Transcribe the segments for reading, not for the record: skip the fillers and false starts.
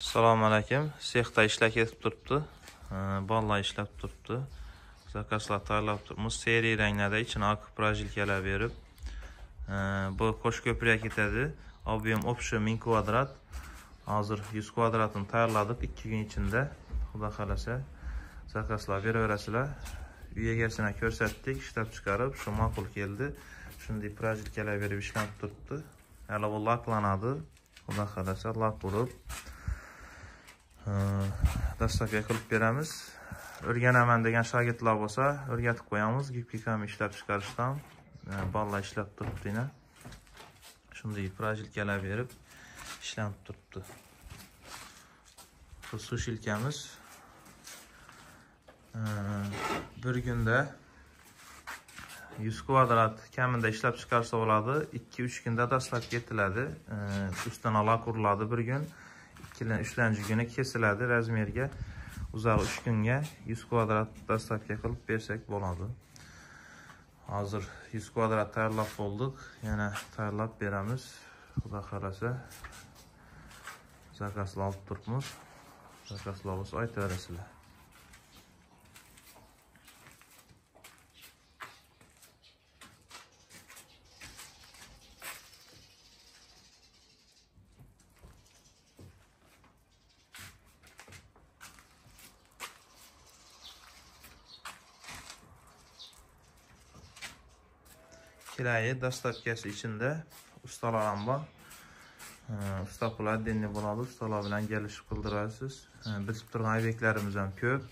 Assalomu alaykum. Sexda ishlar ketib turibdi. Bolalar ishlab turibdi. Zakazlar tayyorlab turibmiz. Seriya ranglarda ichini ak projilkalar berib. Bu qo'sh ko'prik ketadi. Ob'yem общий 1000 kvadrat. Hozir 100 kvadratini tayyorladik 2 kun ichida. Xudo xolasa zakazlar beraverasizlar. Uy egasini ko'rsatdik, ishlab chiqarib, shu ma'qul keldi. Shunday projilkalar berib ishlanib turibdi. Hali bu laklanadi. Xudo xolasa lak urib dastavka qilib beramiz. O'rganaman degan shogirdlar bo'lsa, o'rgatib qo'yamiz. Gibki kam ishlab chiqarishdan bolalar ishlab turibdi. Shunday projilkalar berib ishlanib turibdi. Bu sushilkamiz bir kunda 100 kvadrat kamida ishlab chiqarsa bo'ladi. 2-3 kunda dastlab ketiladi. Ustidan lak uriladi bir kun. 3-chi kuni kesiladi razmerga. Uzog'i 3 kunga 100 kvadrat dastavka qilib bersak bo'ladi. Hozir 100 kvadrat tayyorlab bo'ldik. Yana tayyorlab beramiz. Xudo xolasa zakazlar olib turibmiz. Zakazlar bo'lsa aytaverasizlar. Kirayi dastavkasi ichida ustalar ham bor. Ustalar denni bo'ladi, ustalar bilan kelishib qildirasiz. Biz turgan obyektlarimiz ham ko'p.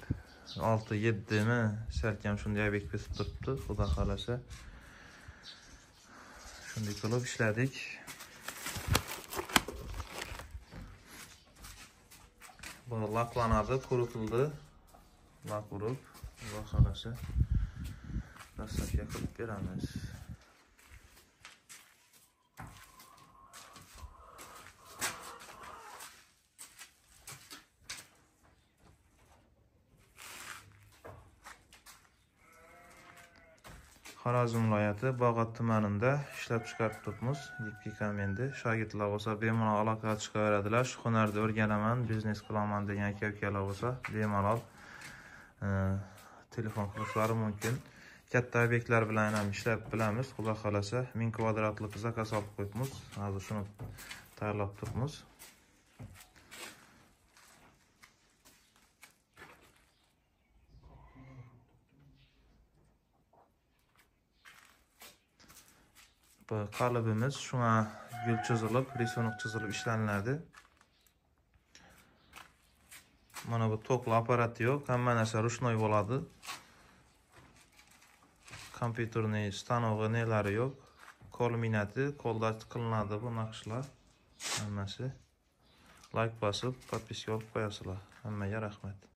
6-7 mi salkam shunday obyekt bitib turibdi. Xudo xolasa shunday qilib ishladik. Bu laklanadi, quritildi. Lak urib, Xudo xolasa dastavka qilib beramiz. Xorazm viloyati Bog'ot tumanida ishlab chiqarib turibmiz. Gibki endi shogirdlar bo'lsa bemalol aloqa chiqaveradilar. Shu hunarda o'rganaman, biznes qilaman degan aka-ukalar bo'lsa bemalol telefon qilishlari mumkin. Katta obyektlar bilan ham ishlab bilamiz. Xudo xolasa 1000 kvadratlik zakaz olib qo'yibmiz. Hozir shuni tayyorlab turibmiz. Bu qalbimiz shunga gul chizilib, risonik chizilib ishlanadi. Mana bu tokli apparati yo'q, hamma narsa ruchnoy bo'ladi. Kompyuterning stanog'i nelari yo'q. Qo'l minati, qo'lda qilinadi bu naqshlar. Hammasi. Like bosib, podpiska olib qo'yasizlar. Hammaga rahmat.